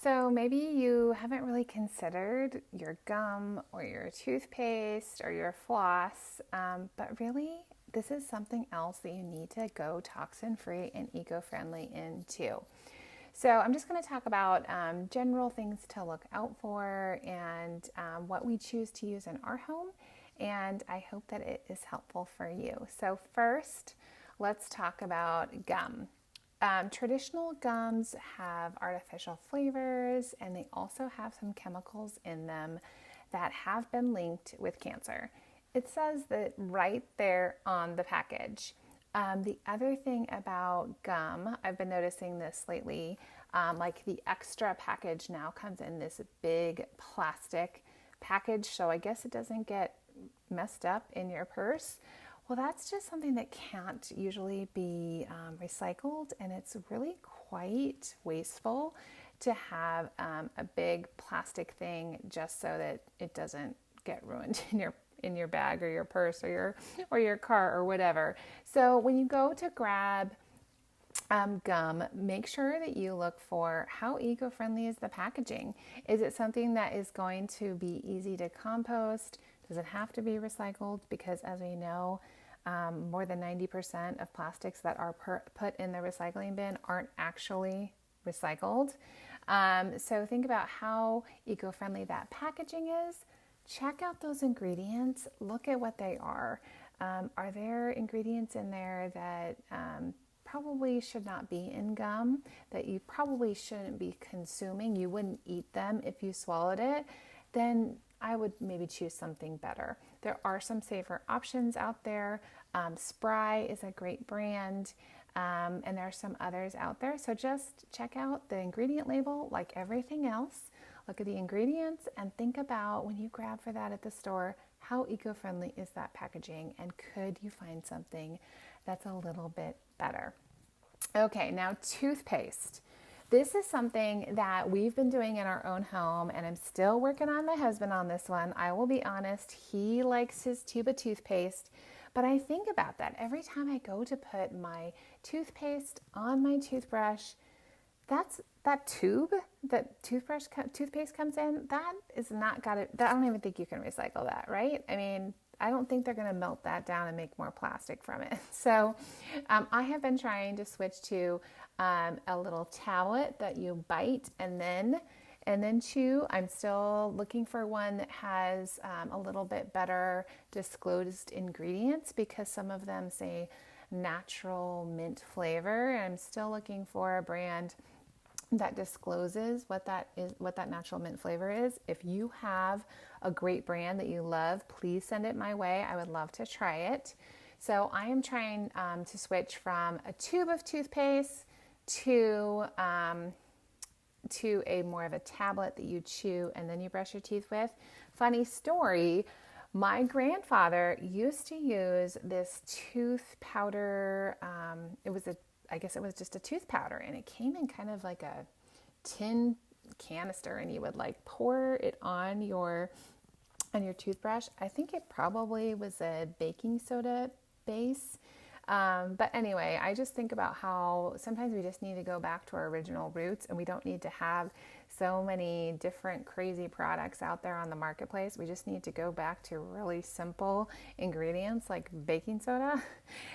So maybe you haven't really considered your gum or your toothpaste or your floss, but really this is something else that you need to go toxin free and eco friendly into. So I'm just going to talk about general things to look out for and what we choose to use in our home. And I hope that it is helpful for you. So first, let's talk about gum. Traditional gums have artificial flavors and they also have some chemicals in them that have been linked with cancer. It says that right there on the package. The other thing about gum, I've been noticing this lately, like the extra package now comes in this big plastic package, so I guess it doesn't get messed up in your purse. Well, that's just something that can't usually be recycled, and it's really quite wasteful to have a big plastic thing just so that it doesn't get ruined in your bag or your purse or your car or whatever. So when you go to grab gum, make sure that you look for how eco-friendly is the packaging. Is it something that is going to be easy to compost? Does it have to be recycled? Because as we know, more than 90% of plastics that are put in the recycling bin aren't actually recycled. So think about how eco-friendly that packaging is. Check out those ingredients. Look at what they are. Are there ingredients in there that probably should not be in gum, that you probably shouldn't be consuming? You wouldn't eat them if you swallowed it. Then I would maybe choose something better. There are some safer options out there. Spry is a great brand, and there are some others out there. So just check out the ingredient label like everything else. Look at the ingredients and think about when you grab for that at the store, how eco-friendly is that packaging, and could you find something that's a little bit better? Okay, now toothpaste. This is something that we've been doing in our own home, and I'm still working on my husband on this one. I will be honest, he likes his tube of toothpaste, but I think about that every time I go to put my toothpaste on my toothbrush. That tube that toothpaste comes in, that is not got it. I don't even think you can recycle that, right? I mean, I don't think they're going to melt that down and make more plastic from it. So I have been trying to switch to a little tablet that you bite and then chew. I'm still looking for one that has a little bit better disclosed ingredients, because some of them say natural mint flavor, and I'm still looking for a brand that discloses what that is, what that natural mint flavor is. If you have a great brand that you love, please send it my way. I would love to try it. So I am trying to switch from a tube of toothpaste to a more of a tablet that you chew and then you brush your teeth with. Funny story, my grandfather used to use this tooth powder. I guess it was just a tooth powder, and it came in kind of like a tin canister, and you would like pour it on your toothbrush. I think it probably was a baking soda base. But anyway, I just think about how sometimes we just need to go back to our original roots, and we don't need to have so many different crazy products out there on the marketplace. We just need to go back to really simple ingredients like baking soda,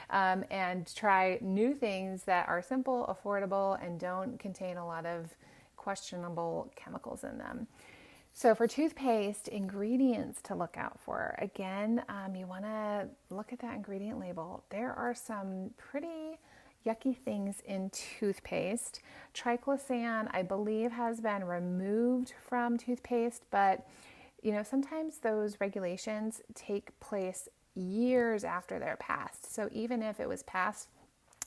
and try new things that are simple, affordable, and don't contain a lot of questionable chemicals in them. So for toothpaste, ingredients to look out for. Again, you want to look at that ingredient label. There are some pretty yucky things in toothpaste. Triclosan, I believe, has been removed from toothpaste, but sometimes those regulations take place years after they're passed. So even if it was passed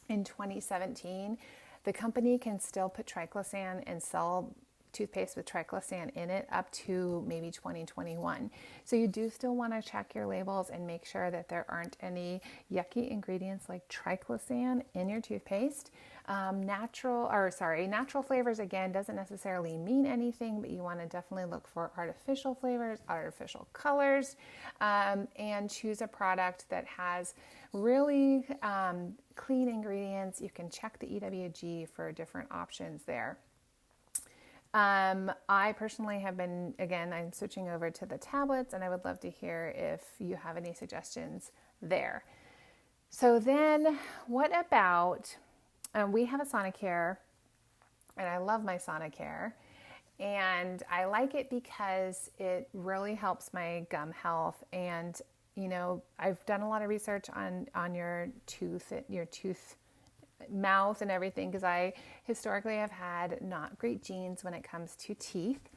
in 2017, the company can still put triclosan and sell toothpaste with triclosan in it up to maybe 2021. So you do still want to check your labels and make sure that there aren't any yucky ingredients like triclosan in your toothpaste. Natural flavors, again, doesn't necessarily mean anything, but you want to definitely look for artificial flavors, artificial colors, and choose a product that has really clean ingredients. You can check the EWG for different options there. I personally have been, again, I'm switching over to the tablets, and I would love to hear if you have any suggestions there. So then, what about, we have a Sonicare, and I love my Sonicare. And I like it because it really helps my gum health. And, I've done a lot of research on your tooth mouth and everything, because I historically have had not great genes when it comes to teeth.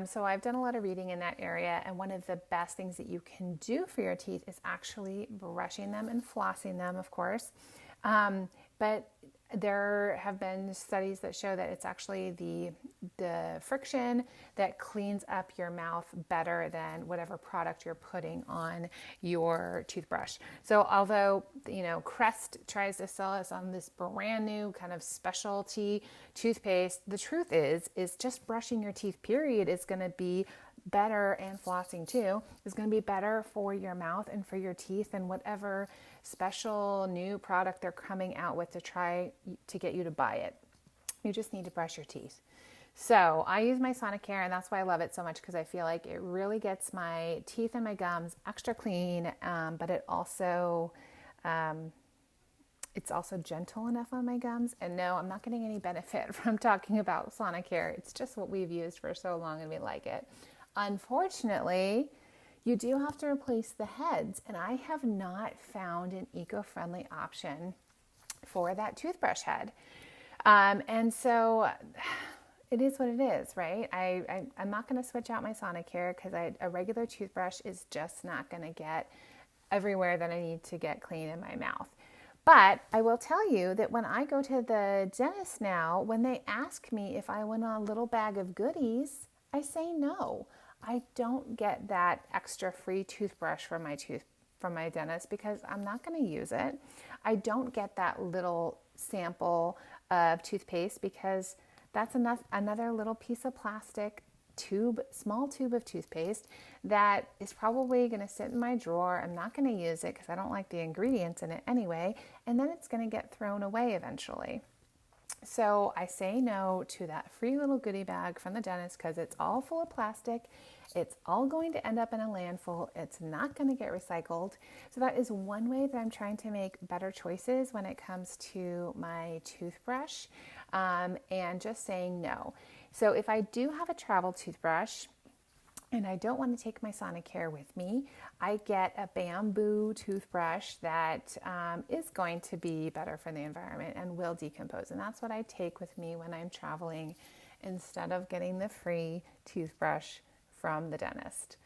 So I've done a lot of reading in that area, and one of the best things that you can do for your teeth is actually brushing them and flossing them, of course. But there have been studies that show that it's actually the friction that cleans up your mouth better than whatever product you're putting on your toothbrush. So although, Crest tries to sell us on this brand new kind of specialty toothpaste, the truth is just brushing your teeth, period, is going to be better, and flossing too is going to be better for your mouth and for your teeth than whatever special new product they're coming out with to try to get you to buy it. You just need to brush your teeth. So I use my Sonicare, and that's why I love it so much, because I feel like it really gets my teeth and my gums extra clean, but it's also gentle enough on my gums. And no, I'm not getting any benefit from talking about Sonicare. It's just what we've used for so long, and we like it. Unfortunately, you do have to replace the heads, and I have not found an eco-friendly option for that toothbrush head. And so it is what it is, right? I'm not going to switch out my Sonicare, because a regular toothbrush is just not going to get everywhere that I need to get clean in my mouth. But I will tell you that when I go to the dentist now, when they ask me if I want a little bag of goodies, I say no. I don't get that extra free toothbrush from my dentist, because I'm not going to use it. I don't get that little sample of toothpaste, because that's another little piece of plastic small tube of toothpaste that is probably going to sit in my drawer. I'm not going to use it because I don't like the ingredients in it anyway, and then it's going to get thrown away eventually. So I say no to that free little goodie bag from the dentist, because it's all full of plastic. It's all going to end up in a landfill. It's not going to get recycled. So that is one way that I'm trying to make better choices when it comes to my toothbrush, and just saying no. So if I do have a travel toothbrush and I don't want to take my Sonicare with me, I get a bamboo toothbrush that is going to be better for the environment and will decompose. And that's what I take with me when I'm traveling, instead of getting the free toothbrush from the dentist.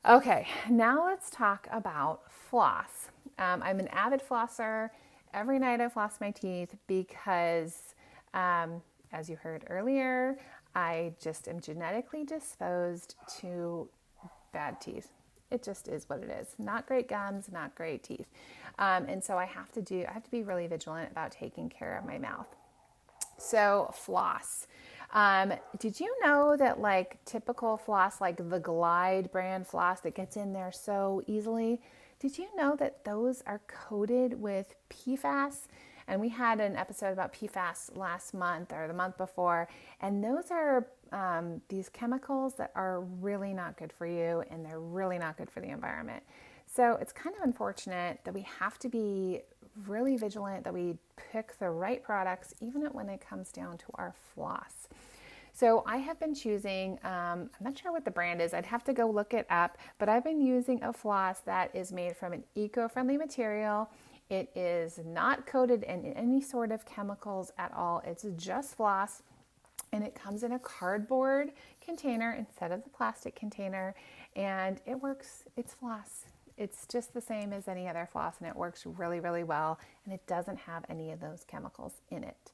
Okay, now let's talk about floss. I'm an avid flosser. Every night I floss my teeth because, as you heard earlier, I just am genetically disposed to bad teeth. It just is what it is. Not great gums, not great teeth. And so I have to be really vigilant about taking care of my mouth. So floss. Did you know that like typical floss, like the Glide brand floss that gets in there so easily, did you know that those are coated with PFAS? And we had an episode about PFAS last month or the month before, and those are these chemicals that are really not good for you, and they're really not good for the environment. So it's kind of unfortunate that we have to be really vigilant that we pick the right products, even when it comes down to our floss. So I have been choosing, I'm not sure what the brand is, I'd have to go look it up, but I've been using a floss that is made from an eco-friendly material. It is not coated in any sort of chemicals at all. It's just floss, and it comes in a cardboard container instead of the plastic container, and it works. It's floss. It's just the same as any other floss, and it works really, really well, and it doesn't have any of those chemicals in it.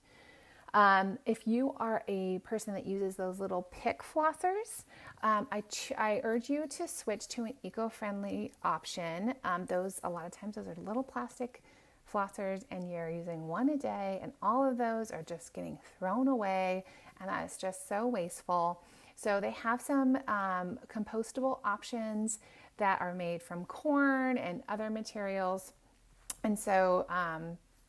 If you are a person that uses those little pick flossers, I urge you to switch to an eco-friendly option. A lot of times those are little plastic flossers, and you're using one a day, and all of those are just getting thrown away, and that is just so wasteful. So they have some compostable options that are made from corn and other materials. And so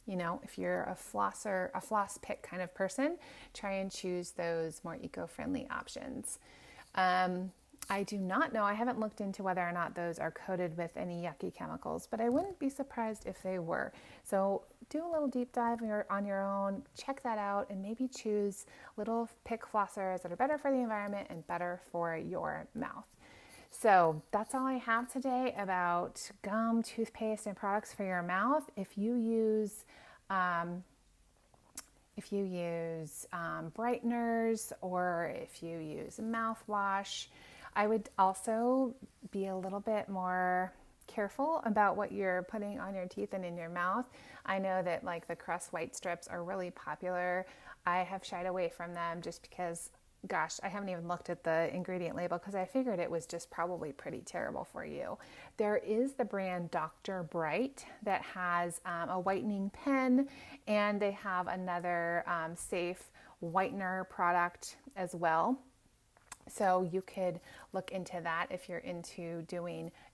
You know, if you're a flosser, a floss pick kind of person, try and choose those more eco-friendly options. I do not know, I haven't looked into whether or not those are coated with any yucky chemicals, but I wouldn't be surprised if they were. So do a little deep dive on your own, check that out, and maybe choose little pick flossers that are better for the environment and better for your mouth. So that's all I have today about gum, toothpaste, and products for your mouth. Um, if you use brighteners, or if you use mouthwash, I would also be a little bit more careful about what you're putting on your teeth and in your mouth. I know that like the Crest White Strips are really popular. I have shied away from them just because, gosh, I haven't even looked at the ingredient label because I figured it was just probably pretty terrible for you. There is the brand Dr. Bright that has a whitening pen, and they have another safe whitener product as well. So you could look into that if you're into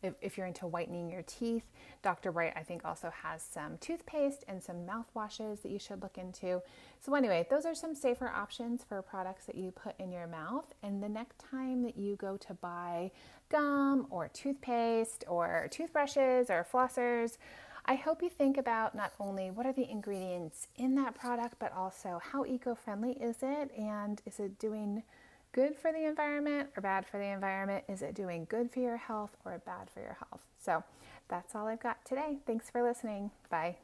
if you're into whitening your teeth. Dr. Bright, I think, also has some toothpaste and some mouthwashes that you should look into. So anyway, those are some safer options for products that you put in your mouth. And the next time that you go to buy gum or toothpaste or toothbrushes or flossers, I hope you think about not only what are the ingredients in that product, but also how eco-friendly is it, and is it doing good for the environment or bad for the environment? Is it doing good for your health or bad for your health? So that's all I've got today. Thanks for listening. Bye.